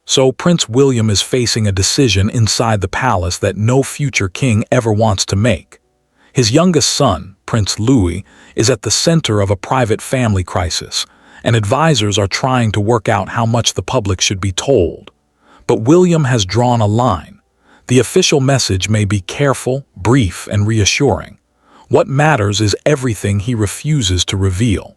So Prince William is facing a decision inside the palace that no future king ever wants to make. His youngest son, Prince Louie, is at the center of a private family crisis, and advisors are trying to work out how much the public should be told. But William has drawn a line. The official message may be careful, brief, and reassuring. What matters is everything he refuses to reveal.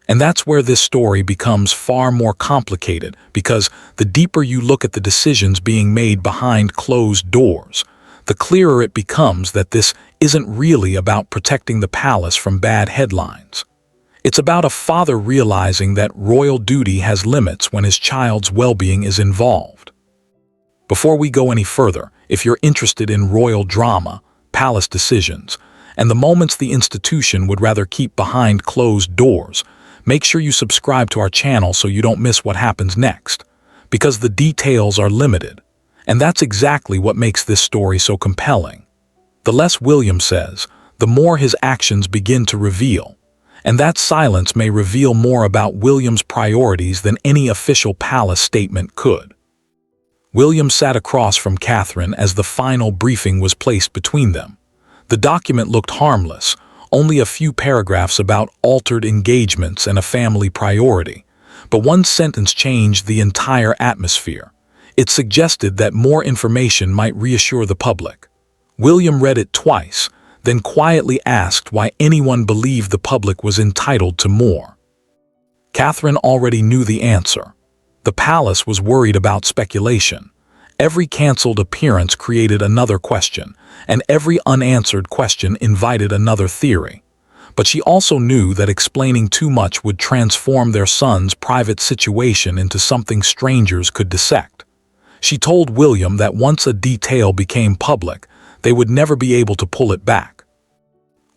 And that's where this story becomes far more complicated, because the deeper you look at the decisions being made behind closed doors, the clearer it becomes that this isn't really about protecting the palace from bad headlines. It's about a father realizing that royal duty has limits when his child's well-being is involved. Before we go any further, if you're interested in royal drama, palace decisions, and the moments the institution would rather keep behind closed doors, make sure you subscribe to our channel so you don't miss what happens next, because the details are limited. And that's exactly what makes this story so compelling. The less William says, the more his actions begin to reveal. And that silence may reveal more about William's priorities than any official palace statement could. William sat across from Catherine as the final briefing was placed between them. The document looked harmless, only a few paragraphs about altered engagements and a family priority. But one sentence changed the entire atmosphere. It suggested that more information might reassure the public. William read it twice, then quietly asked why anyone believed the public was entitled to more. Catherine already knew the answer. The palace was worried about speculation. Every cancelled appearance created another question, and every unanswered question invited another theory. But she also knew that explaining too much would transform their son's private situation into something strangers could dissect. She told William that once a detail became public, they would never be able to pull it back.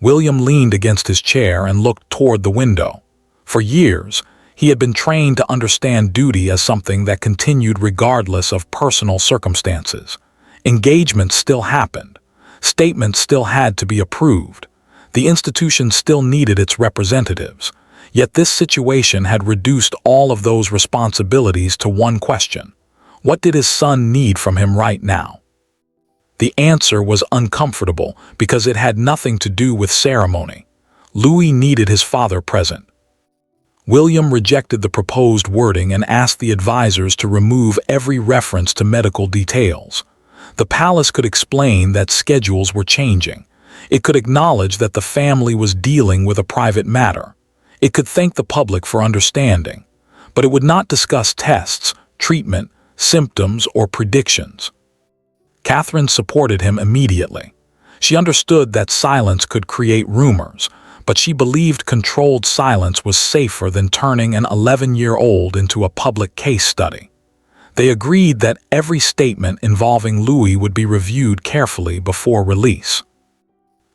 William leaned against his chair and looked toward the window. For years, he had been trained to understand duty as something that continued regardless of personal circumstances. Engagements still happened. Statements still had to be approved. The institution still needed its representatives. Yet this situation had reduced all of those responsibilities to one question. What did his son need from him right now? The answer was uncomfortable because it had nothing to do with ceremony. Louis needed his father present. William rejected the proposed wording and asked the advisors to remove every reference to medical details. The palace could explain that schedules were changing. It could acknowledge that the family was dealing with a private matter. It could thank the public for understanding. But it would not discuss tests, treatment, symptoms, or predictions. Catherine supported him immediately. She understood that silence could create rumors, but she believed controlled silence was safer than turning an 11-year-old into a public case study. They agreed that every statement involving Louis would be reviewed carefully before release.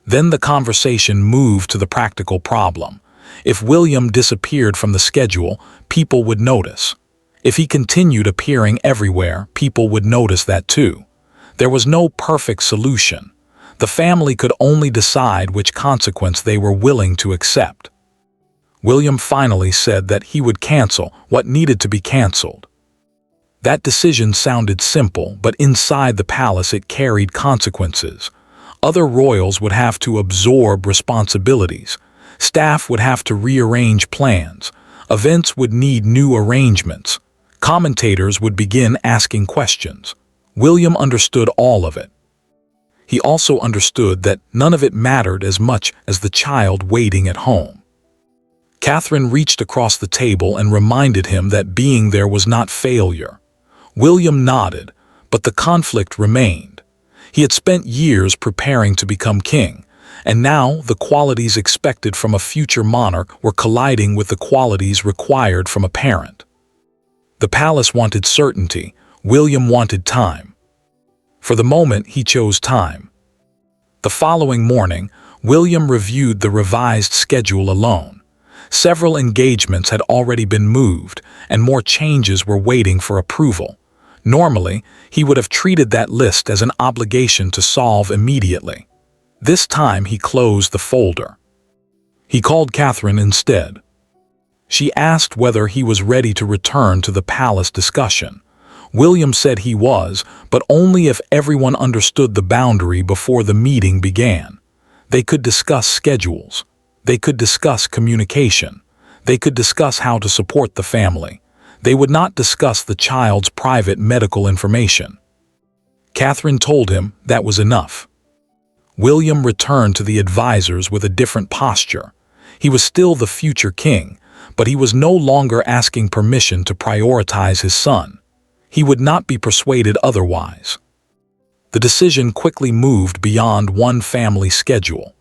Then the conversation moved to the practical problem. If William disappeared from the schedule, people would notice. If he continued appearing everywhere, people would notice that too. There was no perfect solution. The family could only decide which consequence they were willing to accept. William finally said that he would cancel what needed to be canceled. That decision sounded simple, but inside the palace it carried consequences. Other royals would have to absorb responsibilities. Staff would have to rearrange plans. Events would need new arrangements. Commentators would begin asking questions. William understood all of it. He also understood that none of it mattered as much as the child waiting at home. Catherine reached across the table and reminded him that being there was not failure. William nodded, but the conflict remained. He had spent years preparing to become king, and now the qualities expected from a future monarch were colliding with the qualities required from a parent. The palace wanted certainty. William wanted time. For the moment, he chose time. The following morning, William reviewed the revised schedule alone. Several engagements had already been moved, and more changes were waiting for approval. Normally, he would have treated that list as an obligation to solve immediately. This time, he closed the folder. He called Catherine instead. She asked whether he was ready to return to the palace discussion. William said he was, but only if everyone understood the boundary before the meeting began. They could discuss schedules. They could discuss communication. They could discuss how to support the family. They would not discuss the child's private medical information. Catherine told him that was enough. William returned to the advisors with a different posture. He was still the future king, but he was no longer asking permission to prioritize his son. He would not be persuaded otherwise. The decision quickly moved beyond one family schedule.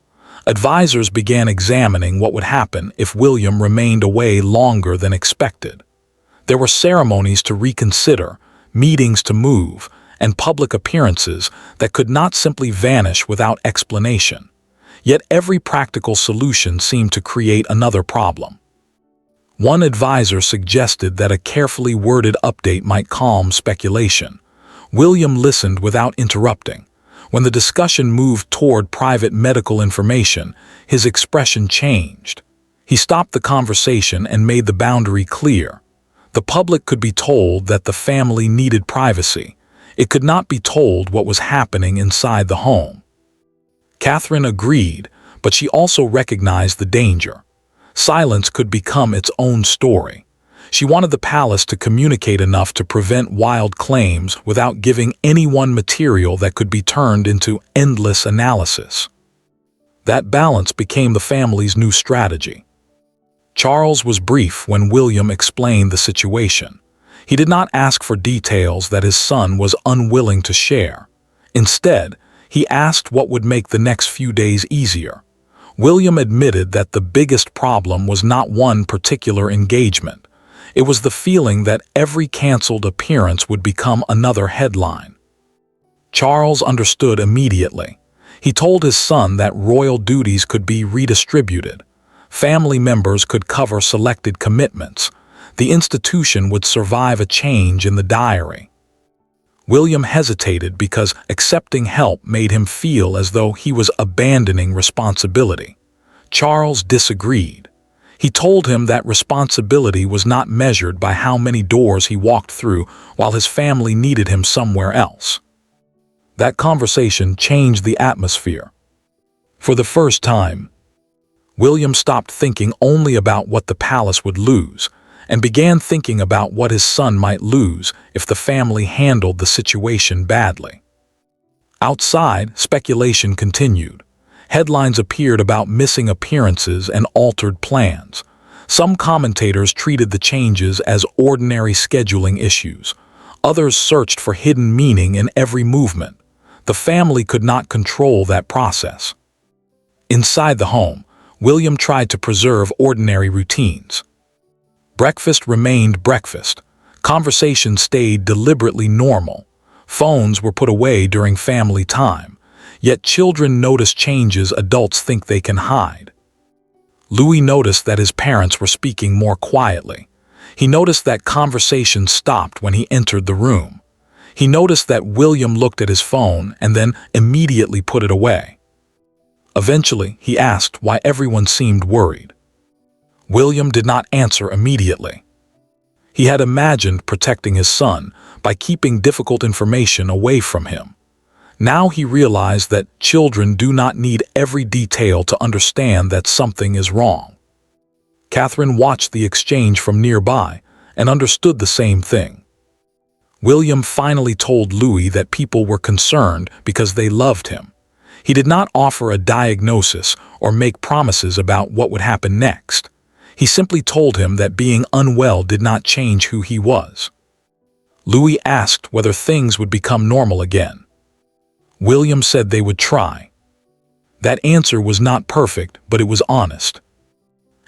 Advisors began examining what would happen if William remained away longer than expected. There were ceremonies to reconsider, meetings to move, and public appearances that could not simply vanish without explanation. Yet every practical solution seemed to create another problem. One advisor suggested that a carefully worded update might calm speculation. William listened without interrupting. When the discussion moved toward private medical information, his expression changed. He stopped the conversation and made the boundary clear. The public could be told that the family needed privacy. It could not be told what was happening inside the home. Catherine agreed, but she also recognized the danger. Silence could become its own story. She wanted the palace to communicate enough to prevent wild claims without giving anyone material that could be turned into endless analysis. That balance became the family's new strategy. Charles was brief when William explained the situation. He did not ask for details that his son was unwilling to share. Instead, he asked what would make the next few days easier. William admitted that the biggest problem was not one particular engagement. It was the feeling that every canceled appearance would become another headline. Charles understood immediately. He told his son that royal duties could be redistributed. Family members could cover selected commitments. The institution would survive a change in the diary. William hesitated because accepting help made him feel as though he was abandoning responsibility. Charles disagreed. He told him that responsibility was not measured by how many doors he walked through while his family needed him somewhere else. That conversation changed the atmosphere. For the first time, William stopped thinking only about what the palace would lose and began thinking about what his son might lose if the family handled the situation badly. Outside, speculation continued. Headlines appeared about missing appearances and altered plans. Some commentators treated the changes as ordinary scheduling issues. Others searched for hidden meaning in every movement. The family could not control that process. Inside the home, William tried to preserve ordinary routines. Breakfast remained breakfast. Conversation stayed deliberately normal. Phones were put away during family time. Yet children notice changes adults think they can hide. Louie noticed that his parents were speaking more quietly. He noticed that conversation stopped when he entered the room. He noticed that William looked at his phone and then immediately put it away. Eventually, he asked why everyone seemed worried. William did not answer immediately. He had imagined protecting his son by keeping difficult information away from him. Now he realized that children do not need every detail to understand that something is wrong. Catherine watched the exchange from nearby and understood the same thing. William finally told Louie that people were concerned because they loved him. He did not offer a diagnosis or make promises about what would happen next. He simply told him that being unwell did not change who he was. Louie asked whether things would become normal again. William said they would try. That answer was not perfect, but it was honest.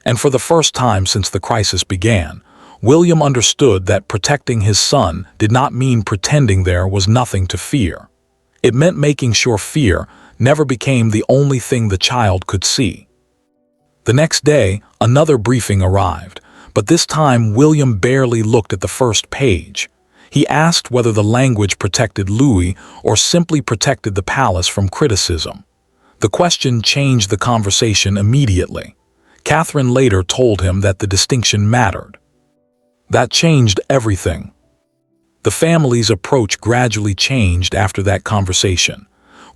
And for the first time since the crisis began, William understood that protecting his son did not mean pretending there was nothing to fear. It meant making sure fear never became the only thing the child could see. The next day, another briefing arrived, but this time William barely looked at the first page. He asked whether the language protected Louie or simply protected the palace from criticism. The question changed the conversation immediately. Catherine later told him that the distinction mattered. That changed everything. The family's approach gradually changed after that conversation.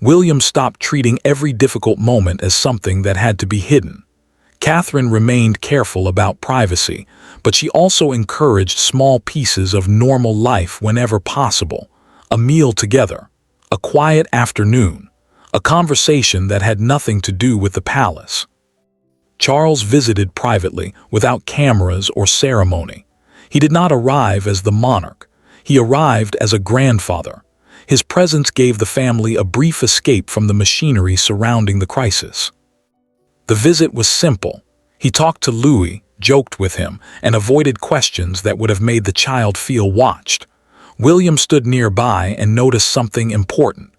William stopped treating every difficult moment as something that had to be hidden. Catherine remained careful about privacy, but she also encouraged small pieces of normal life whenever possible. A meal together, a quiet afternoon, a conversation that had nothing to do with the palace. Charles visited privately, without cameras or ceremony. He did not arrive as the monarch. He arrived as a grandfather. His presence gave the family a brief escape from the machinery surrounding the crisis. The visit was simple. He talked to Louie, joked with him, and avoided questions that would have made the child feel watched. William stood nearby and noticed something important.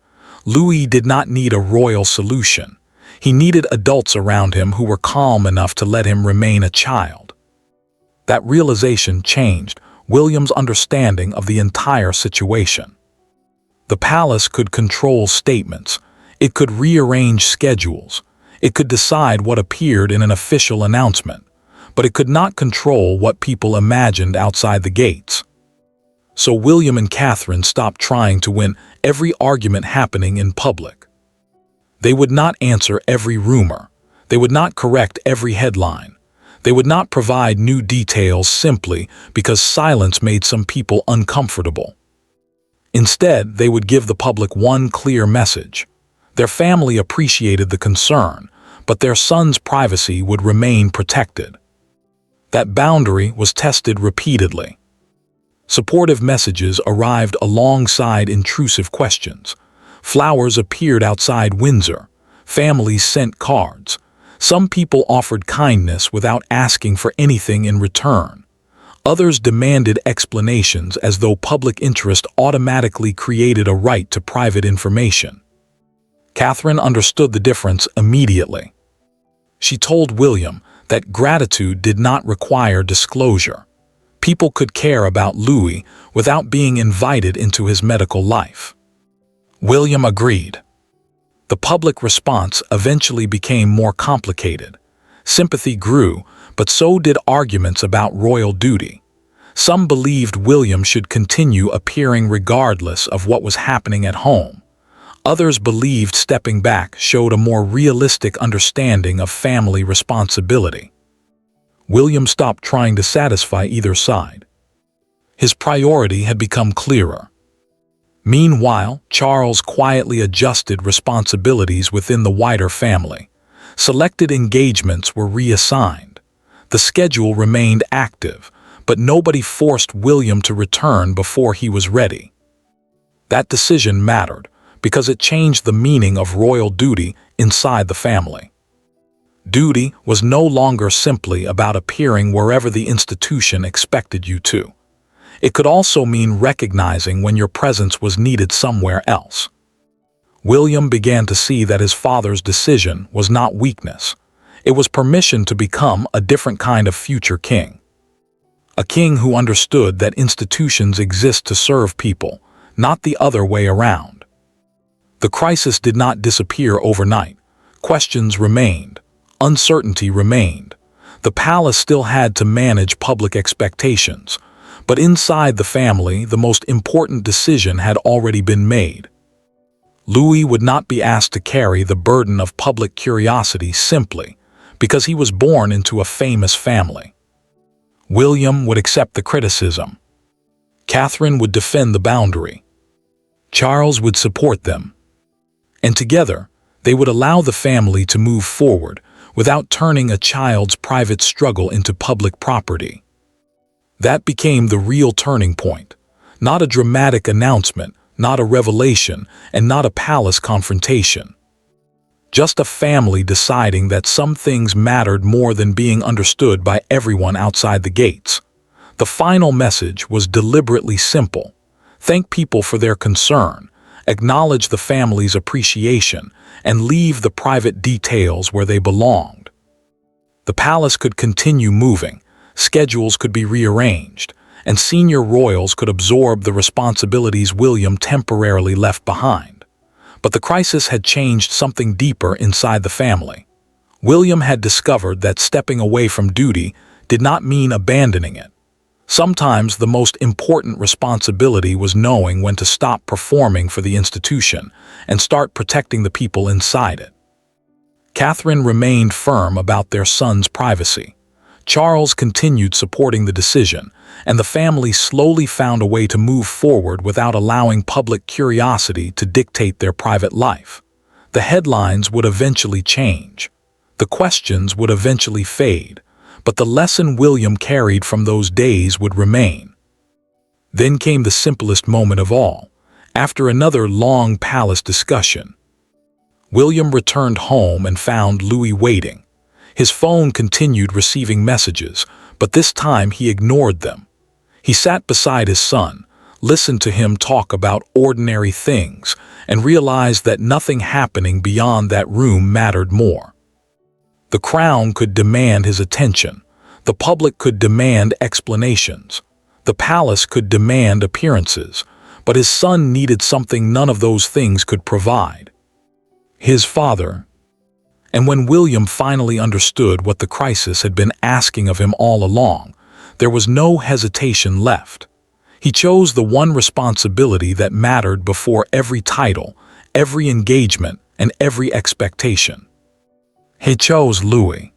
Louie did not need a royal solution. He needed adults around him who were calm enough to let him remain a child. That realization changed William's understanding of the entire situation. The palace could control statements. It could rearrange schedules. It could decide what appeared in an official announcement, but it could not control what people imagined outside the gates. So William and Catherine stopped trying to win every argument happening in public. They would not answer every rumor. They would not correct every headline. They would not provide new details simply because silence made some people uncomfortable. Instead, they would give the public one clear message. Their family appreciated the concern, but their son's privacy would remain protected. That boundary was tested repeatedly. Supportive messages arrived alongside intrusive questions. Flowers appeared outside Windsor. Families sent cards. Some people offered kindness without asking for anything in return. Others demanded explanations as though public interest automatically created a right to private information. Catherine understood the difference immediately. She told William that gratitude did not require disclosure. People could care about Louis without being invited into his medical life. William agreed. The public response eventually became more complicated. Sympathy grew, but so did arguments about royal duty. Some believed William should continue appearing regardless of what was happening at home. Others believed stepping back showed a more realistic understanding of family responsibility. William stopped trying to satisfy either side. His priority had become clearer. Meanwhile, Charles quietly adjusted responsibilities within the wider family. Selected engagements were reassigned. The schedule remained active, but nobody forced William to return before he was ready. That decision mattered because it changed the meaning of royal duty inside the family. Duty was no longer simply about appearing wherever the institution expected you to. It could also mean recognizing when your presence was needed somewhere else. William began to see that his father's decision was not weakness. It was permission to become a different kind of future king. A king who understood that institutions exist to serve people, not the other way around. The crisis did not disappear overnight. Questions remained. Uncertainty remained. The palace still had to manage public expectations. But inside the family, the most important decision had already been made. Louis would not be asked to carry the burden of public curiosity simply because he was born into a famous family. William would accept the criticism. Catherine would defend the boundary. Charles would support them. And together, they would allow the family to move forward without turning a child's private struggle into public property. That became the real turning point. Not a dramatic announcement, not a revelation, and not a palace confrontation. Just a family deciding that some things mattered more than being understood by everyone outside the gates. The final message was deliberately simple. Thank people for their concern, acknowledge the family's appreciation, and leave the private details where they belonged. The palace could continue moving, schedules could be rearranged, and senior royals could absorb the responsibilities William temporarily left behind. But the crisis had changed something deeper inside the family. William had discovered that stepping away from duty did not mean abandoning it. Sometimes the most important responsibility was knowing when to stop performing for the institution and start protecting the people inside it. Catherine remained firm about their son's privacy. Charles continued supporting the decision, and the family slowly found a way to move forward without allowing public curiosity to dictate their private life. The headlines would eventually change. The questions would eventually fade, but the lesson William carried from those days would remain. Then came the simplest moment of all. After another long palace discussion, William returned home and found Louie waiting. His phone continued receiving messages, but this time he ignored them. He sat beside his son, listened to him talk about ordinary things, and realized that nothing happening beyond that room mattered more. The crown could demand his attention. The public could demand explanations. The palace could demand appearances, but his son needed something none of those things could provide: his father. And when William finally understood what the crisis had been asking of him all along, there was no hesitation left. He chose the one responsibility that mattered before every title, every engagement, and every expectation. He chose Louie.